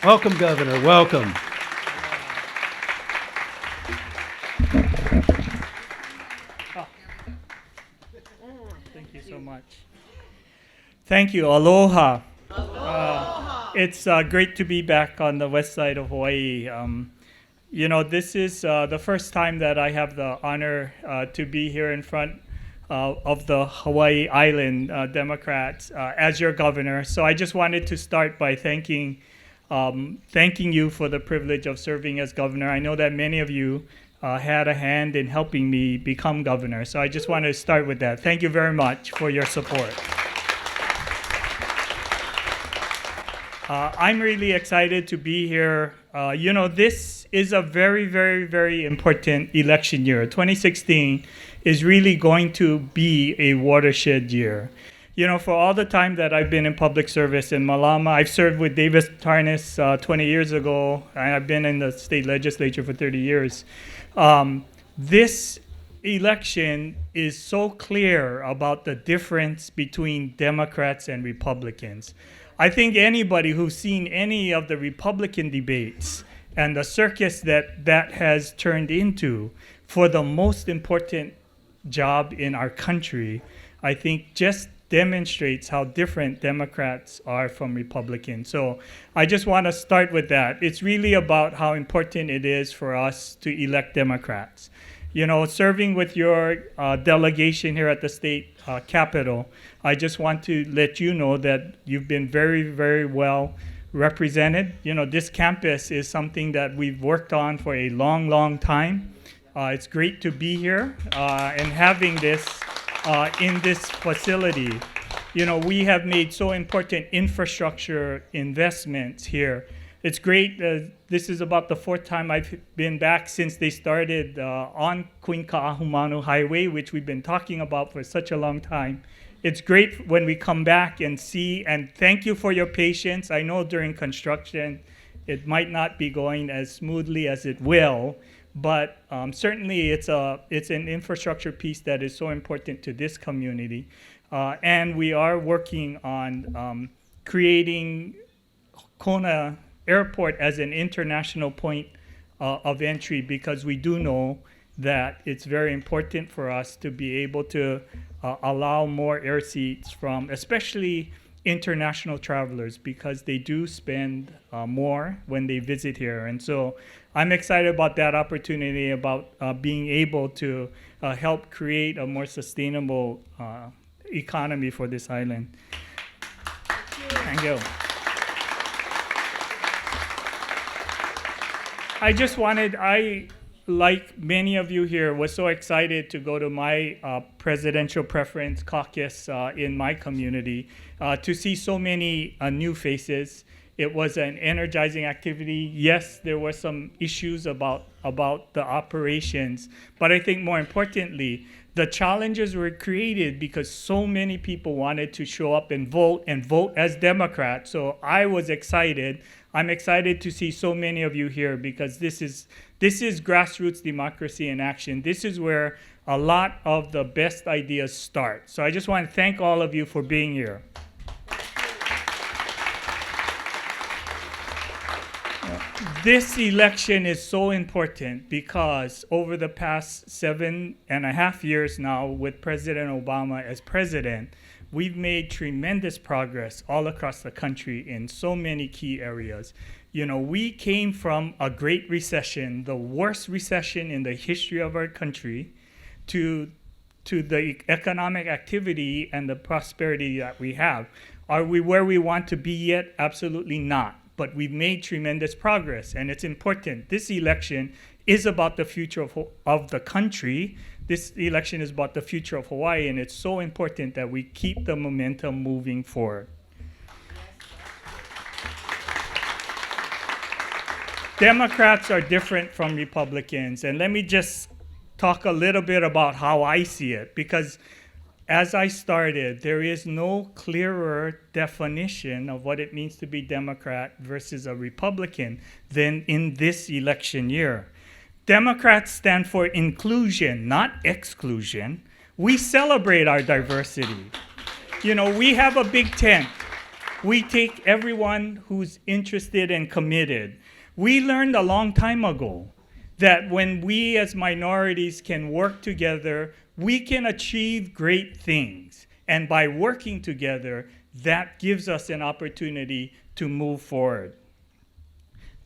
Welcome, Governor. Welcome. Thank you so much. Thank you. Aloha. It's great to be back on the west side of Hawaii. This is the first time that I have the honor to be here in front of the Hawaii Island Democrats as your governor. So I just wanted to start by thanking you for the privilege of serving as governor. I know that many of you had a hand in helping me become governor. So I just wanted to start with that. Thank you very much for your support. I'm really excited to be here. This is a very, very, very important election year. 2016 is really going to be a watershed year. For all the time that I've been in public service in Malama, I've served with Davis Tarnas 20 years ago, and I've been in the state legislature for 30 years. This election is so clear about the difference between Democrats and Republicans. I think anybody who's seen any of the Republican debates and the circus that has turned into for the most important job in our country, I think just demonstrates how different Democrats are from Republicans. So I just want to start with that. It's really about how important it is for us to elect Democrats. Serving with your delegation here at the state capitol, I just want to let you know that you've been very, very well represented. This campus is something that we've worked on for a long, long time. It's great to be here and having this in this facility. We have made so important infrastructure investments here. It's great. This is about the fourth time I've been back since they started on Queen Ka'ahumanu Highway, which we've been talking about for such a long time. It's great when we come back and see, and thank you for your patience. I know during construction, it might not be going as smoothly as it will, but certainly it's an infrastructure piece that is so important to this community. And we are working on creating Kona Airport as an international point of entry, because we do know that it's very important for us to be able to allow more air seats from especially international travelers, because they do spend more when they visit here. And so I'm excited about that opportunity, about being able to help create a more sustainable economy for this island. Thank you. I, like many of you here, was so excited to go to my presidential preference caucus in my community to see so many new faces. It was an energizing activity. Yes, there were some issues about the operations, but I think more importantly, the challenges were created because so many people wanted to show up and vote as Democrats. So I was excited. I'm excited to see so many of you here, because this is grassroots democracy in action. This is where a lot of the best ideas start. So I just want to thank all of you for being here. This election is so important because over the past 7.5 years now, with President Obama as president, we've made tremendous progress all across the country in so many key areas. We came from a great recession, the worst recession in the history of our country, to the economic activity and the prosperity that we have. Are we where we want to be yet? Absolutely not. But we've made tremendous progress, and it's important. This election is about the future of the country. This election is about the future of Hawaii, and it's so important that we keep the momentum moving forward. Democrats are different from Republicans, and let me just talk a little bit about how I see it, because as I started, there is no clearer definition of what it means to be Democrat versus a Republican than in this election year. Democrats stand for inclusion, not exclusion. We celebrate our diversity. We have a big tent. We take everyone who's interested and committed. We learned a long time ago that when we as minorities can work together, we can achieve great things. And by working together, that gives us an opportunity to move forward.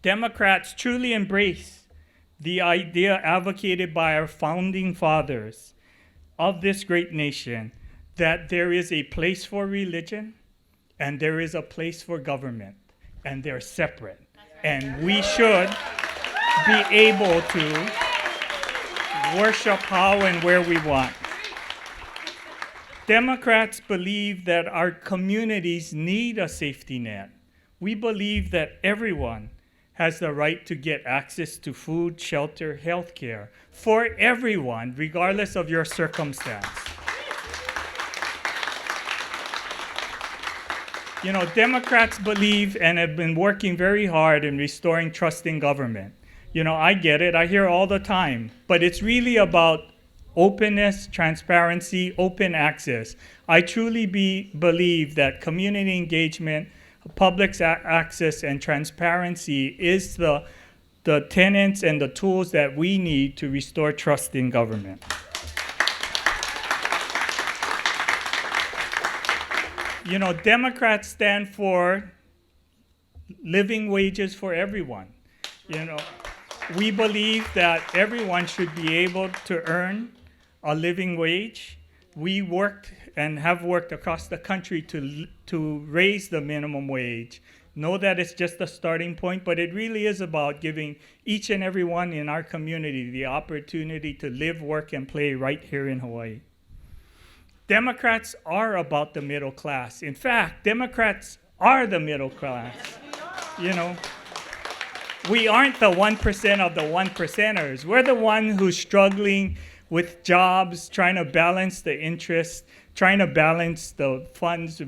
Democrats truly embrace the idea advocated by our founding fathers of this great nation that there is a place for religion and there is a place for government, and they're separate. And we should be able to worship how and where we want. Democrats believe that our communities need a safety net. We believe that everyone has the right to get access to food, shelter, health care for everyone, regardless of your circumstance. You know, Democrats believe and have been working very hard in restoring trust in government. You know, I get it, I hear all the time, but it's really about openness, transparency, open access. I truly believe that community engagement, public access, and transparency is the tenets and the tools that we need to restore trust in government. You know, Democrats stand for living wages for everyone. You know, we believe that everyone should be able to earn a living wage. We worked and have worked across the country to raise the minimum wage. Know that it's just a starting point, but it really is about giving each and every one in our community the opportunity to live, work, and play right here in Hawaii. Democrats are about the middle class. In fact, Democrats are the middle class. You know, we aren't the 1% of the 1%ers. We're the one who's struggling with jobs, trying to balance the interest, trying to balance the funds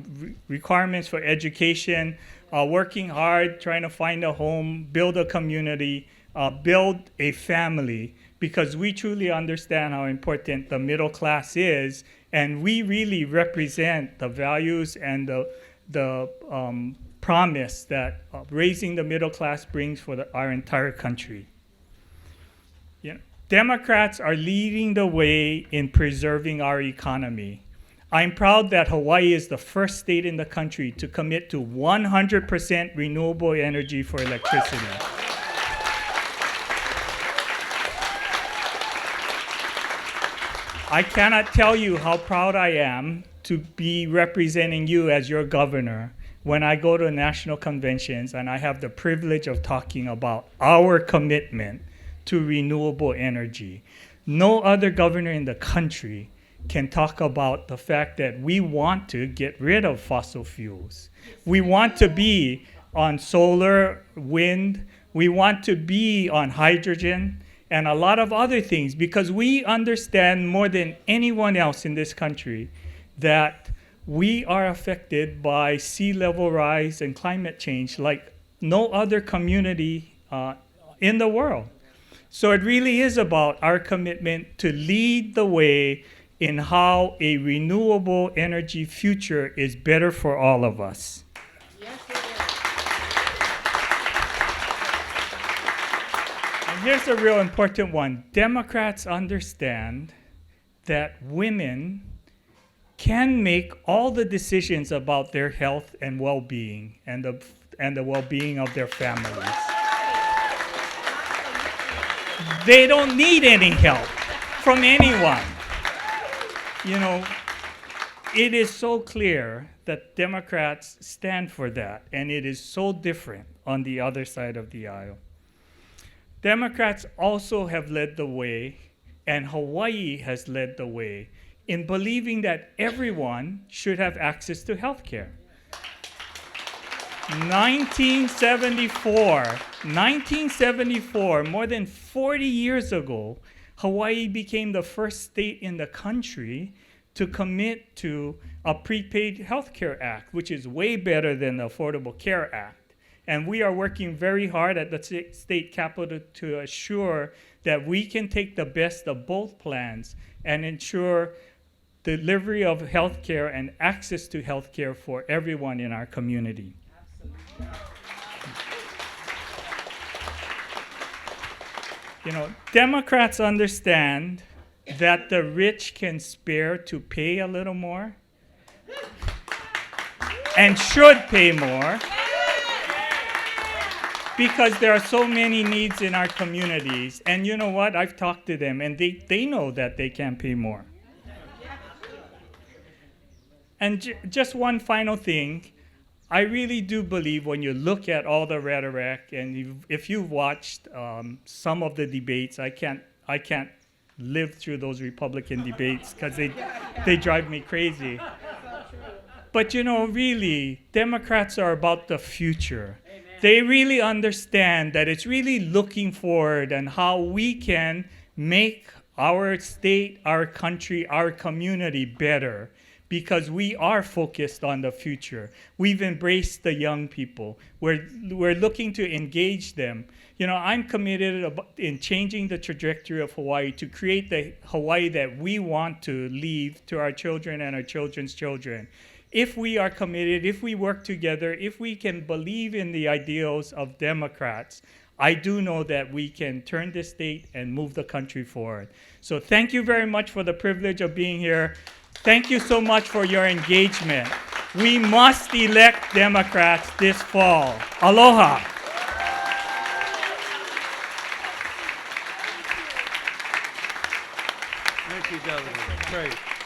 requirements for education, working hard, trying to find a home, build a community, build a family, because we truly understand how important the middle class is, and we really represent the values and the promise that raising the middle class brings for our entire country. You know, Democrats are leading the way in preserving our economy. I'm proud that Hawaii is the first state in the country to commit to 100% renewable energy for electricity. I cannot tell you how proud I am to be representing you as your governor when I go to national conventions and I have the privilege of talking about our commitment to renewable energy. No other governor in the country can talk about the fact that we want to get rid of fossil fuels. We want to be on solar, wind, we want to be on hydrogen, and a lot of other things, because we understand more than anyone else in this country that we are affected by sea level rise and climate change like no other community in the world. So it really is about our commitment to lead the way in how a renewable energy future is better for all of us. Yes, it is. Here's a real important one. Democrats understand that women can make all the decisions about their health and well-being and the well-being of their families. They don't need any help from anyone. You know, it is so clear that Democrats stand for that, and it is so different on the other side of the aisle. Democrats also have led the way, and Hawaii has led the way, in believing that everyone should have access to health care. 1974, more than 40 years ago, Hawaii became the first state in the country to commit to a prepaid health care act, which is way better than the Affordable Care Act. And we are working very hard at the state capitol to assure that we can take the best of both plans and ensure delivery of healthcare and access to healthcare for everyone in our community. You know, Democrats understand that the rich can spare to pay a little more and should pay more because there are so many needs in our communities. And you know what? I've talked to them, and they know that they can pay more. And just one final thing. I really do believe when you look at all the rhetoric, and if you've watched some of the debates, I can't live through those Republican debates because they drive me crazy. But you know, really, Democrats are about the future. Amen. They really understand that it's really looking forward and how we can make our state, our country, our community better. Because we are focused on the future. We've embraced the young people. We're looking to engage them. You know, I'm committed in changing the trajectory of Hawaii to create the Hawaii that we want to leave to our children and our children's children. If we are committed, if we work together, if we can believe in the ideals of Democrats, I do know that we can turn this state and move the country forward. So thank you very much for the privilege of being here. Thank you so much for your engagement. We must elect Democrats this fall. Aloha. Thank you, Governor. Great.